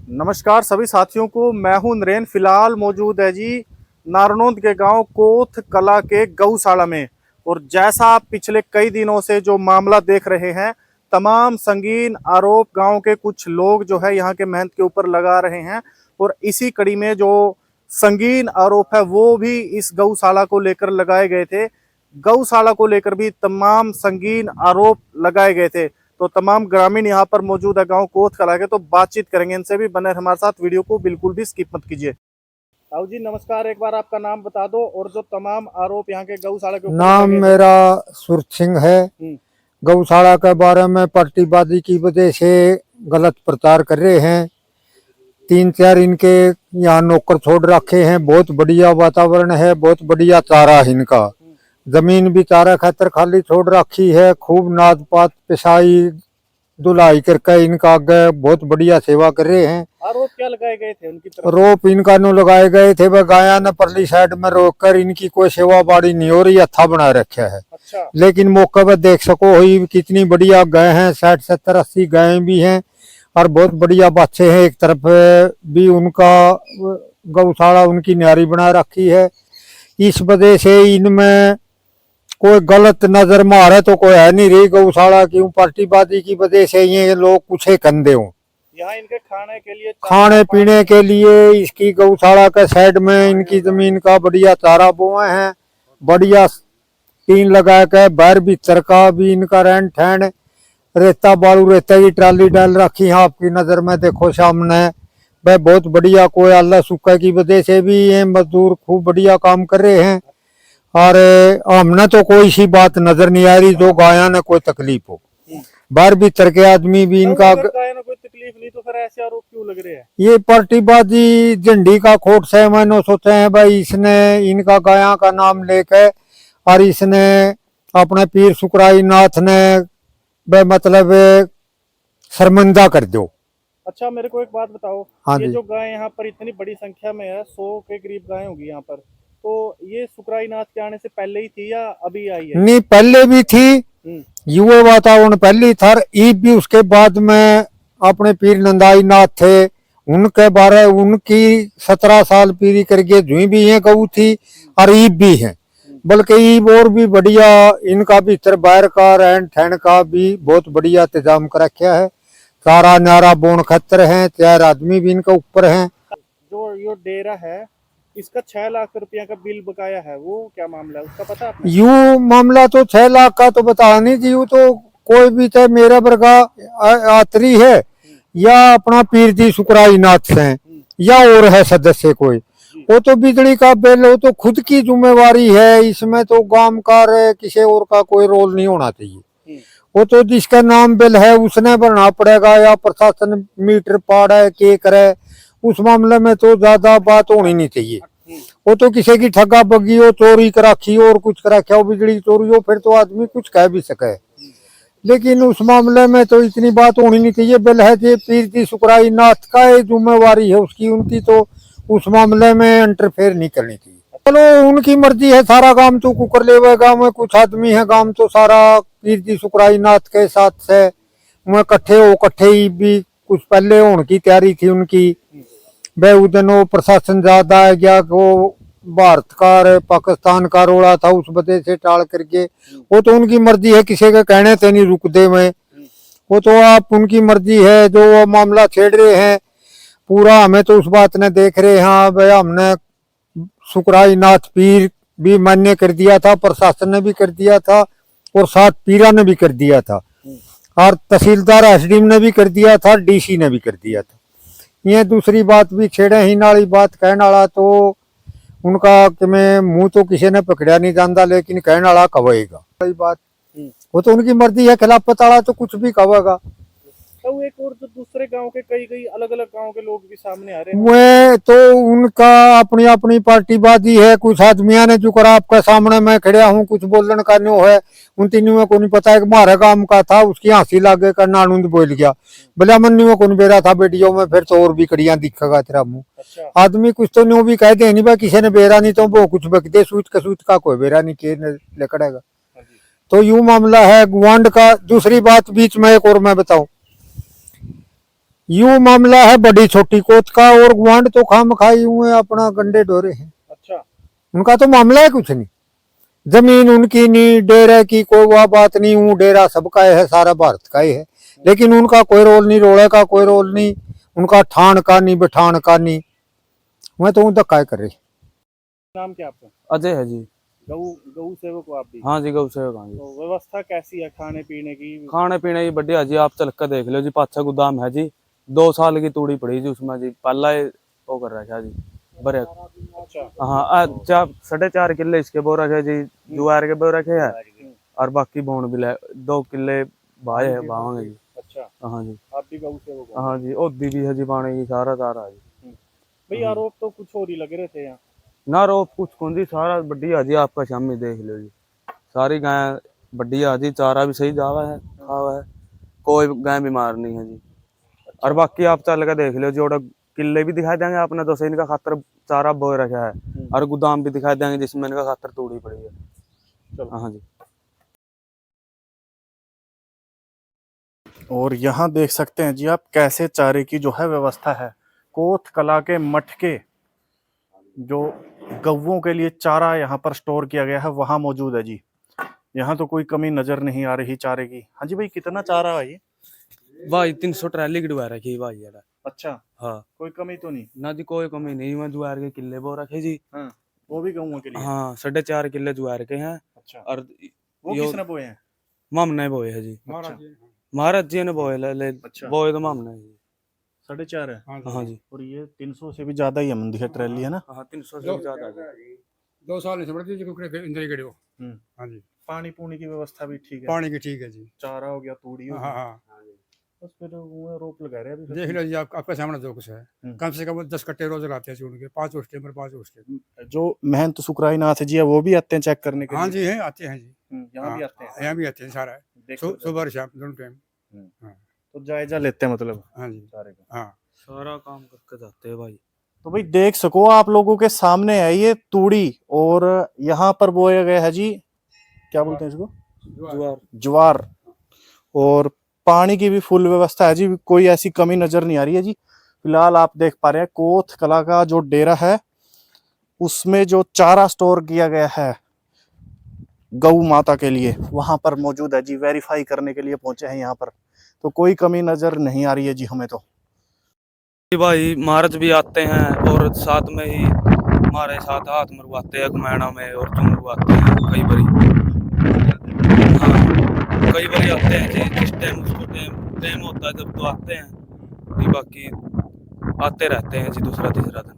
नमस्कार सभी साथियों को। मैं हूं नरेन। फिलहाल मौजूद है जी नारनौंद के गांव कोथ कला के गौशाला में। और जैसा आप पिछले कई दिनों से जो मामला देख रहे हैं, तमाम संगीन आरोप गांव के कुछ लोग जो है यहाँ के महंत के ऊपर लगा रहे हैं। और इसी कड़ी में जो संगीन आरोप है वो भी इस गौशाला को लेकर लगाए गए थे। गौशाला को लेकर भी तमाम संगीन आरोप लगाए गए थे। तो तमाम ग्रामीण यहाँ पर मौजूद है गांव कोथ कला के, तो बातचीत करेंगे इनसे भी। बने हमारे साथ, वीडियो को बिल्कुल भी स्किप मत कीजिए। ताऊ जी नमस्कार, एक बार आपका नाम बता दो और जो तमाम आरोप यहाँ के गौशाला के ऊपर नाम लगे मेरा सुर सिंह है। गौशाला के बारे में पार्टीबाजी की वजह से गलत प्रचार कर रहे हैं। 3-4 इनके यहाँ नौकर छोड़ रखे हैं। बहुत बढ़िया वातावरण है, बहुत बढ़िया चारा है इनका। जमीन भी चारा खातर खाली छोड़ रखी है। खूब नाद पात पिसाई धुलाई करके इनका आगे बहुत बढ़िया सेवा कर रहे हैं। आरोप क्या लगाए गए थे उनकी तरफ? रोप इनका नो लगाए गए थे, वह गाया ने परली साइड में रोककर इनकी कोई सेवा बाड़ी नहीं हो रही, अच्छा बना रखा है। अच्छा। लेकिन मौके पर देख सको ही कितनी बढ़िया गाय हैं, 60-70-80 गायें भी हैं और बहुत बढ़िया बच्चे हैं। एक तरफ भी उनका गौशाला उनकी न्यारी बना रखी है। इस वजह से इनमें कोई गलत नजर मारे तो कोई है नहीं रही गौशाला की। पार्टीबाजी की वजह से ये लोग कुछ कंधे हों। यहाँ इनके खाने पीने के लिए इसकी गौशाला के साइड में इनकी जमीन का बढ़िया चारा बोए हैं। बढ़िया टीन लगा के बाहर भीतर का भी इनका रहन ठहन, रेता बालू रेता की ट्राली डाल रखी है। आपकी नजर में देखो सामने, वह बहुत बढ़िया। कोई अल्लाह सुक्का की वजह से भी ये मजदूर खूब बढ़िया काम कर रहे हैं। और हमने तो कोई सी बात नजर नहीं आ रही जो गाया ने कोई तकलीफ हो। बाहर भीतर के आदमी भी इनका कोई तकलीफ नहीं तो फिर ऐसे आरोप क्यों लग रहे हैं? ये पार्टीबाजी झंडी का खोट से मैंने सोचे हैं भाई, इसने इनका गाया का नाम लेके और इसने अपने पीर सुकराई नाथ ने मतलब शर्मिंदा कर दो। अच्छा, मेरे को एक बात बताओ। हाँ ये जी। जो गाय यहाँ पर इतनी बड़ी संख्या में है, 100 के करीब गाय होगी यहाँ पर, तो ये सुकराई नाथ के आने से पहले ही थी या अभी आई है? नहीं, पहले भी थी। युवा वातावरण पहले था। ईद भी उसके बाद में अपने पीर नंदाई नाथ थे, उनके बारे उनकी 17 साल पीरी करके जुई भी है गऊ थी और ईब भी है। बल्कि ईब और भी बढ़िया इनका भी इतर बाहर का रहन ठहन का भी बहुत बढ़िया इंतजाम कर रखा है। सारा नारा बोन खतर है, 4 आदमी भी इनके ऊपर हैं। जो ये डेरा है इसका 6 लाख रुपया का बिल बकाया है, वो क्या मामला है उसका पता है आपने? यू मामला तो 6 लाख का तो बता नहीं जी। तो कोई भी चाहे मेरा वर्गा आतरी है या अपना पीर जी सुकराई नाथ है या और है सदस्य कोई, वो तो बिजली का बिल वो तो खुद की जिम्मेवारी है। इसमें तो गांव का किसी और का कोई रोल नहीं होना चाहिए। वो तो जिसका नाम बिल है उसने भरना पड़ेगा, या प्रशासन मीटर पाड़े के करे, उस मामले में तो ज्यादा बात होनी नहीं चाहिए। वो तो किसी की ठगा बगी हो, चोरी कराखी और कुछ कराख्या हो, बिजली चोरी हो, फिर तो आदमी कुछ कह भी सके। लेकिन उस मामले में तो इतनी बात होनी नहीं चाहिए। बिल है जे पीर जी सुकराई नाथ का ये जिम्मेवारी है उसकी, उनकी तो उस मामले में इंटरफेयर नहीं करनी चाहिए। चलो उनकी मर्जी है। सारा काम तो कुकर लेवे, गाँव में कुछ आदमी है, गाँव तो सारा पीर जी सुकराई नाथ के साथ से मैं कट्ठे ही भी कुछ पहले होने की तैयारी थी उनकी। वह उदनो प्रशासन ज्यादा है गया, वो भारत का पाकिस्तान का रोड़ा था, उस वजह से टाल करके। वो तो उनकी मर्जी है, किसी के कहने से नहीं रुक दे मैं। वो तो आप उनकी मर्जी है जो वो मामला छेड़ रहे हैं पूरा। हमें तो उस बात ने देख रहे हैं भाई, हमने सुकराई नाथ पीर भी मान्य कर दिया था, प्रशासन ने भी कर दिया था और साथ पीरा ने भी कर दिया था और तहसीलदार एसडीएम ने भी कर दिया था, डीसी ने भी कर दिया था। ये दूसरी बात भी छेड़े ही नाली बात कहने वाला तो उनका कि मैं मुंह तो किसी ने पकड़ा नहीं जानता, लेकिन कहने वाला कहेगा बात। वो तो उनकी मर्जी है, खिलाफ पता तो कुछ भी कहेगा। तो एक और जो दूसरे गांव के कई अलग अलग गांव के लोग भी सामने आ रहे हैं, वे तो उनका अपनी अपनी पार्टीबाजी है। कुछ आदमिया ने जो करा आपका सामने मैं खड़ा हूँ, कुछ बोलन का न्यो है, उन तीनों में को नहीं पता है कि हमारे काम का था, उसकी हंसी लागे कर नानूंद बोल गया। भले मन में कौन बेरा था बेटियों में, फिर तो और भी कड़िया दिखेगा तेरा मुंह। अच्छा। आदमी कुछ तो न्यो भी कहते हैं नहीं भाई, किसी ने बेरा नहीं तो वो कुछ बकते सूच का कोई बेरा नहीं के लेकड़ेगा। तो यूं मामला है गुआंड का। दूसरी बात बीच में एक और मैं बताऊं, यूं मामला है बड़ी छोटी कोत का, और ग्वांड तो खाम खाई हुए अपना गंडे डोरे हैं। अच्छा। उनका तो मामला है कुछ नहीं, जमीन उनकी नहीं, डेरे की कोई वह बात नहीं, वो डेरा सबका है, सारा भारत का ही है, लेकिन उनका कोई रोल नहीं, रोड़े का कोई रोल नहीं, उनका ठाण का नहीं, बिठान का नहीं। मैं तो धक्का कर रही। नाम क्या आपका? अजय है जी। गऊ गऊ सेवक हो आप भी? हाँ जी, गौ सेवक। हाँ जी। तो व्यवस्था कैसी है खाने पीने की? खाने पीने की बढ़िया जी, आप चल कर देख लो जी। पाँच छह गोदाम है जी, 2 साल की तूड़ी पड़ी जी उसमें जी। पहला ही वो कर रखा जी बड़े। अच्छा। हाँ, 4.5 किले इसके बो रखे जी, जुआर के बो रखे है, और बाकी बोन भी 2 किले भाई है बावांगे जी। अच्छा। हाँ जी। आप भी गऊ सेवक हो? हाँ जी, ओदी भी है जी, पानी की सारा तारा है जी। भाई आरोप तो कुछ और ही लग रहे थे यहाँ। ना रो कुछ कौन जी, सारा बढ़िया जी। आपका शामी देख लो जी, सारी गाय बढ़िया जी, चारा भी सही जावा है, खावा है, कोई गाय बीमार नहीं है जी। और बाकी आप चल के देख लो, जोड़ा किले भी दिखाई देंगे आपने, तो इनका खातर चारा बोए रखा है, और गोदाम भी दिखाई देंगे जिसमें इनका खातर तूड़ी पड़ी है। हाँ जी। और यहाँ देख सकते हैं जी आप कैसे चारे की जो है व्यवस्था है। कोथ कला के मटके जो गौवों के लिए चारा यहाँ पर स्टोर किया गया है वहाँ मौजूद है जी। यहाँ तो कोई कमी नजर नहीं आ रही चारे की। हाँ जी भाई, कितना चारा है ये? भाई 300 ट्रैली की डुबा रखी है भाई यार। अच्छा। हाँ, कोई कमी तो नहीं? ना जी, कोई कमी नहीं। मैं जुआर के किले बो रखे जी। हाँ, वो भी गौवों के लिए? हाँ, 4.5 किले जुआर के हैं। अच्छा। और वो किसने बोए हैं? मामने बोए है जी। अच्छा। महाराज जी ने बोए ले अच्छा। बोए तो मामने जी। 4.5 है? हाँ जी। और ये 300 से भी ज्यादा ही मंदी है ट्रैली, है ना? हाँ, 300 से भी ज्यादा जी। 2 साल से बढ़ती इंदरी गड़ी हो। हाँ जी। पानी पूनी की व्यवस्था भी ठीक है? पानी की ठीक है जी। चारा हो गया, तूड़ी हो हाँ गई। हाँ। बस फिर वो रोप लगा रहे हैं अभी। देख लो जी, आपके सामने जो कुछ है, कम से कम 10 कट्टे रोज लगाते हैं चून के, 5 उठते पर 5 उठते। जो महंत सुखराई नाथ जी है वो भी आते हैं चेक करने के हाँ लिए? जी, है आते हैं जी। यहाँ भी आते हैं? यहाँ भी आते हैं, सारा है, देख लो सुबह और शाम दोनों टाइम। तो जायजा लेते हैं मतलब हाँ जी। चारे का। हाँ, सारा काम करके जाते हैं भाई। तो भाई देख सको आप लोगों के सामने है ये तूड़ी, और यहाँ पर बोया गया है जी, क्या बोलते हैं इसको? जुआर। ज्वार। और पानी की भी फुल व्यवस्था है जी, कोई ऐसी कमी नजर नहीं आ रही है जी। फिलहाल आप देख पा रहे हैं कोथ कला का जो डेरा है उसमें जो चारा स्टोर किया गया है गौ माता के लिए वहां पर मौजूद है जी। वेरीफाई करने के लिए पहुंचे हैं यहाँ पर, तो कोई कमी नजर नहीं आ रही है जी हमें तो। भाई महाराज भी आते हैं, और साथ में ही हमारे साथ हाथ मरवाते हैं घुमैना में, और चुनवाते हैं कई बारी। हाँ, कई बारी आते हैं जी, जिस टाइम उसको टाइम होता है जब तो आते हैं। बाकी आते रहते हैं जी दूसरा तीसरा दिन।